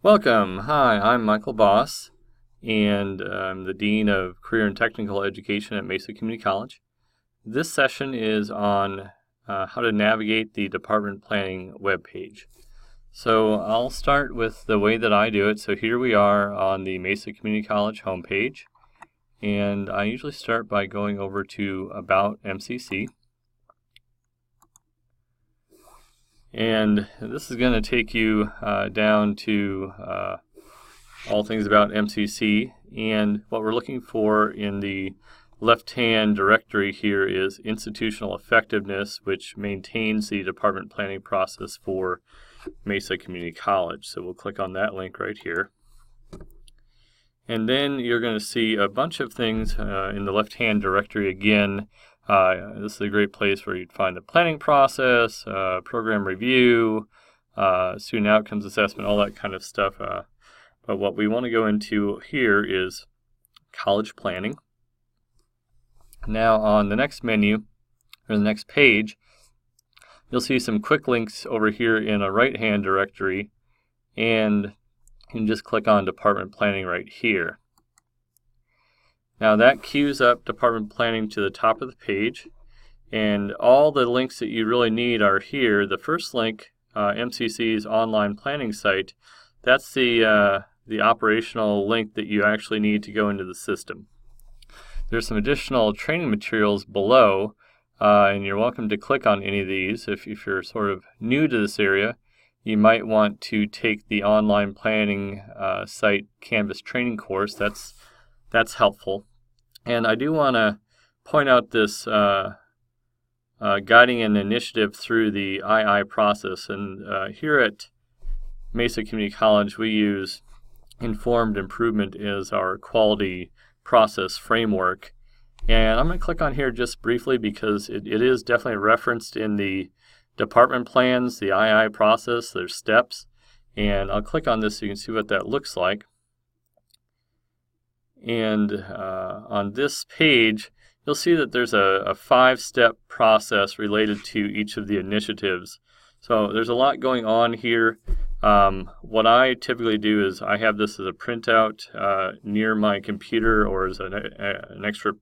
Welcome. Hi, I'm Michael Boss, and I'm the Dean of Career and Technical Education at Mesa Community College. This session is on how to navigate the Department Planning webpage. So I'll start with the way that I do it. So here we are on the Mesa Community College homepage, and I usually start by going over to About MCC. And this is going to take you down to all things about MCC. And what we're looking for in the left-hand directory here is institutional effectiveness, which maintains the department planning process for Mesa Community College. So we'll click on that link right here. And then you're going to see a bunch of things in the left-hand directory again. This is a great place where you'd find the planning process, program review, student outcomes assessment, all that kind of stuff. But what we want to go into here is college planning. Now on the next menu, or the next page, you'll see some quick links over here in a right-hand directory, and you can just click on Department Planning right here. Now that queues up Department Planning to the top of the page, and all the links that you really need are here. The first link, MCC's online planning site, that's the operational link that you actually need to go into the system. There's some additional training materials below, and you're welcome to click on any of these. If you're sort of new to this area, you might want to take the online planning site Canvas training course. That's helpful. And I do want to point out this guiding an initiative through the II process. And here at Mesa Community College, we use informed improvement as our quality process framework. And I'm going to click on here just briefly because it is definitely referenced in the department plans, the II process. There's steps. And I'll click on this so you can see what that looks like. And on this page, you'll see that there's a 5-step process related to each of the initiatives. So there's a lot going on here. What I typically do is I have this as a printout near my computer or as an extra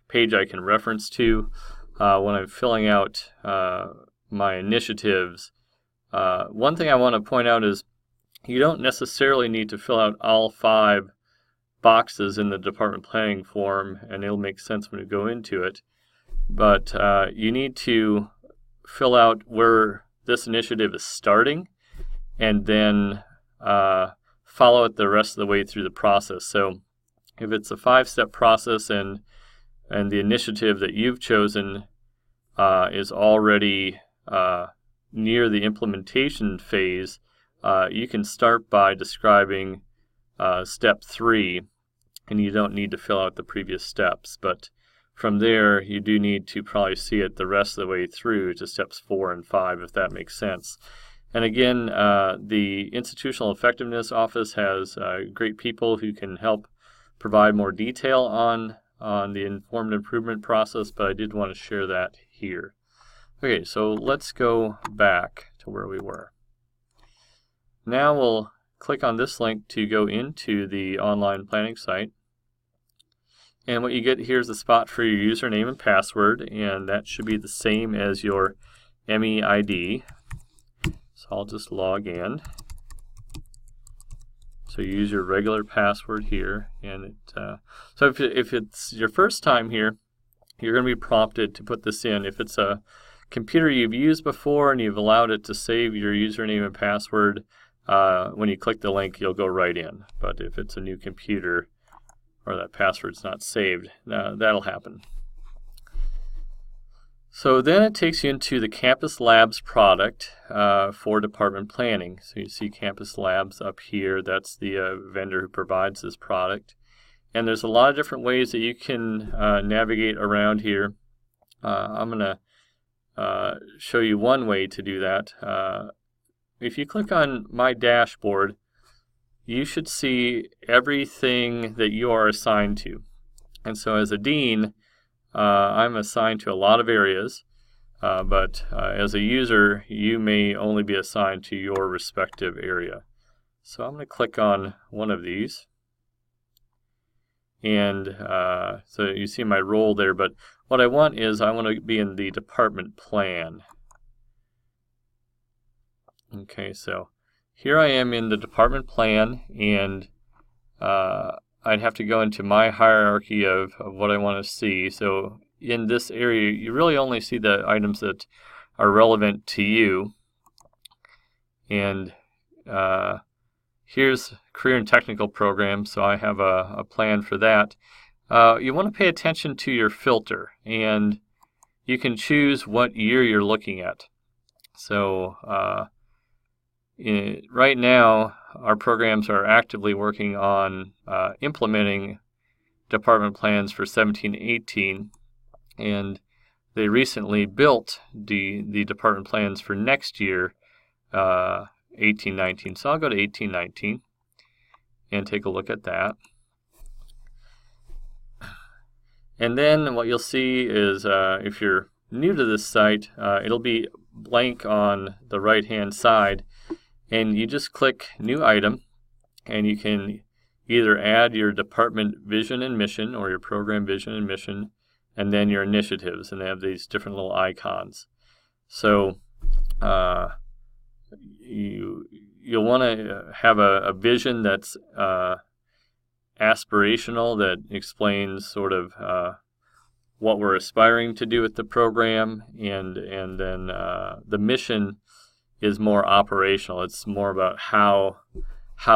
page I can reference to when I'm filling out my initiatives. One thing I want to point out is you don't necessarily need to fill out all 5 boxes in the department planning form, and it'll make sense when you go into it. But you need to fill out where this initiative is starting and then follow it the rest of the way through the process. So if it's a 5-step process and the initiative that you've chosen is already near the implementation phase, you can start by describing step 3, and you don't need to fill out the previous steps. But from there, you do need to probably see it the rest of the way through to steps 4 and 5, if that makes sense. And again, the Institutional Effectiveness Office has great people who can help provide more detail on the informed improvement process, but I did want to share that here. Okay, so let's go back to where we were. Now we'll click on this link to go into the online planning site. And what you get here is a spot for your username and password, and that should be the same as your MEID. So I'll just log in. So you use your regular password here, and so if it's your first time here, you're going to be prompted to put this in. If it's a computer you've used before and you've allowed it to save your username and password, when you click the link, you'll go right in. But if it's a new computer or that password's not saved, that'll happen. So then it takes you into the Campus Labs product for department planning. So you see Campus Labs up here. That's the vendor who provides this product. And there's a lot of different ways that you can navigate around here. I'm going to show you one way to do that. If you click on My Dashboard, you should see everything that you are assigned to. And so as a dean, I'm assigned to a lot of areas, but as a user, you may only be assigned to your respective area. So I'm going to click on one of these. And so you see my role there, but what I want is I want to be in the department plan. Okay, so here I am in the department plan, and I'd have to go into my hierarchy of what I want to see. So in this area, you really only see the items that are relevant to you. And here's career and technical programs, so I have a plan for that. You want to pay attention to your filter, and you can choose what year you're looking at. So right now, our programs are actively working on implementing department plans for 17-18, and they recently built the department plans for next year, 18-19. So I'll go to 18-19 and take a look at that. And then what you'll see is if you're new to this site, it'll be blank on the right hand side, and you just click New Item, and you can either add your department vision and mission or your program vision and mission, and then your initiatives, and they have these different little icons. So you'll want to have a vision that's aspirational, that explains sort of what we're aspiring to do with the program, and then the mission is more operational. It's more about how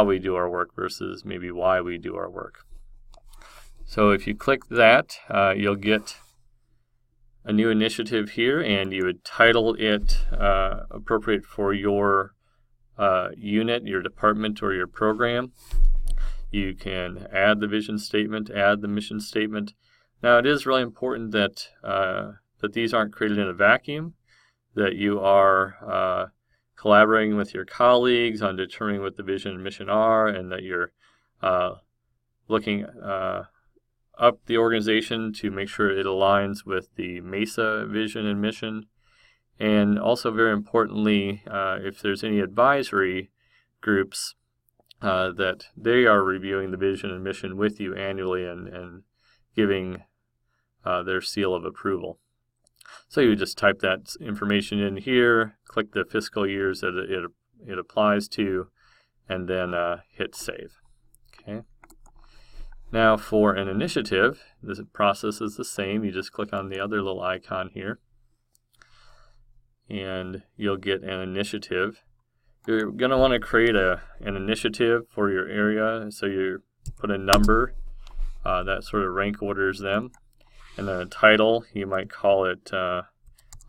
we do our work versus maybe why we do our work. So if you click that, you'll get a new initiative here, and you would title it appropriate for your unit, your department, or your program. You can add the vision statement, add the mission statement. Now, it is really important that that these aren't created in a vacuum, that you are collaborating with your colleagues on determining what the vision and mission are, and that you're looking up the organization to make sure it aligns with the Mesa vision and mission. And also, very importantly, if there's any advisory groups, that they are reviewing the vision and mission with you annually and giving their seal of approval. So you just type that information in here, click the fiscal years that it applies to, and then hit save. Okay. Now for an initiative, this process is the same. You just click on the other little icon here, and you'll get an initiative. You're going to want to create an initiative for your area, so you put a number that sort of rank orders them. And then a title, you might call it, I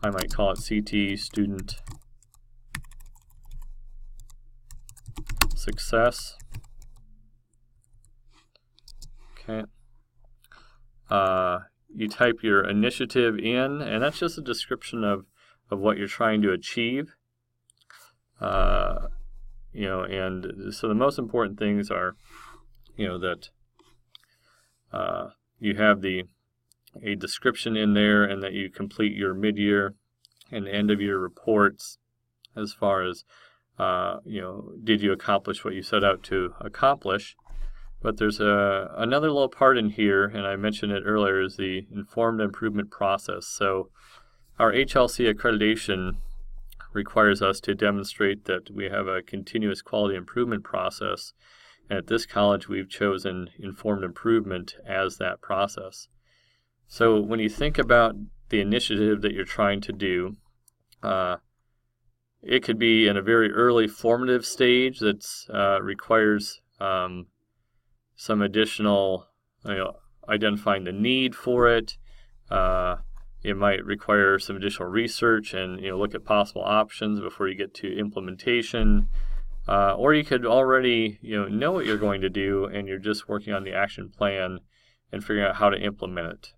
might call it CT Student Success. Okay. You type your initiative in, and that's just a description of what you're trying to achieve. And so the most important things are, that you have a description in there, and that you complete your mid-year and end-of-year reports as far as, did you accomplish what you set out to accomplish. But there's another little part in here, and I mentioned it earlier, is the informed improvement process. So our HLC accreditation requires us to demonstrate that we have a continuous quality improvement process. And at this college, we've chosen informed improvement as that process. So when you think about the initiative that you're trying to do, it could be in a very early formative stage that requires some additional, identifying the need for it. It might require some additional research and look at possible options before you get to implementation. Or you could already know what you're going to do, and you're just working on the action plan and figuring out how to implement it.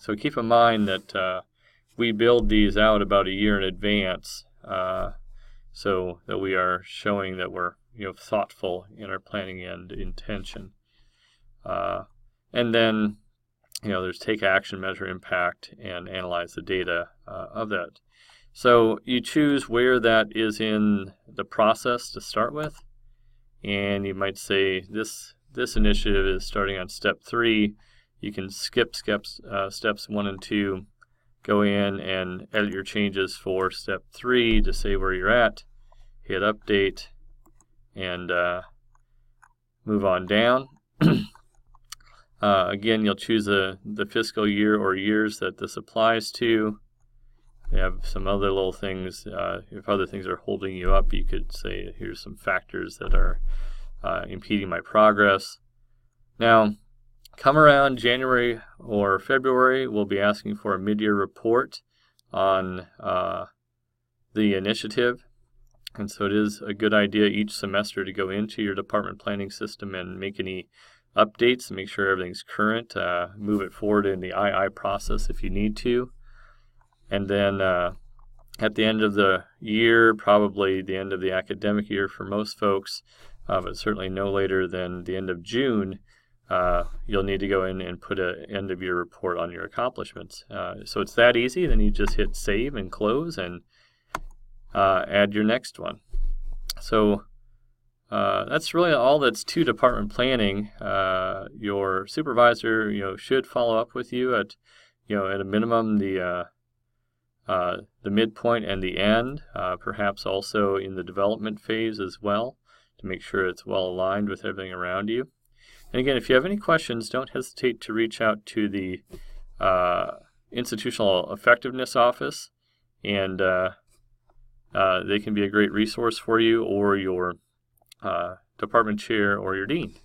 So keep in mind that we build these out about a year in advance, so that we are showing that we're thoughtful in our planning and intention. And then there's take action, measure impact, and analyze the data of that. So you choose where that is in the process to start with, and you might say this initiative is starting on step 3. You can skip steps 1 and 2, go in and edit your changes for step 3 to say where you're at, hit update, and move on down. Again, you'll choose the fiscal year or years that this applies to. You have some other little things. If other things are holding you up, you could say, here's some factors that are impeding my progress. Now, come around January or February, we'll be asking for a mid-year report on the initiative. And so it is a good idea each semester to go into your department planning system and make any updates and make sure everything's current. Move it forward in the II process if you need to. And then at the end of the year, probably the end of the academic year for most folks, but certainly no later than the end of June, you'll need to go in and put an end-of-year report on your accomplishments. So it's that easy. Then you just hit save and close and add your next one. So that's really all that's to department planning. Your supervisor, should follow up with you at a minimum the midpoint and the end, perhaps also in the development phase as well, to make sure it's well aligned with everything around you. And again, if you have any questions, don't hesitate to reach out to the Institutional Effectiveness Office, and they can be a great resource for you, or your department chair or your dean.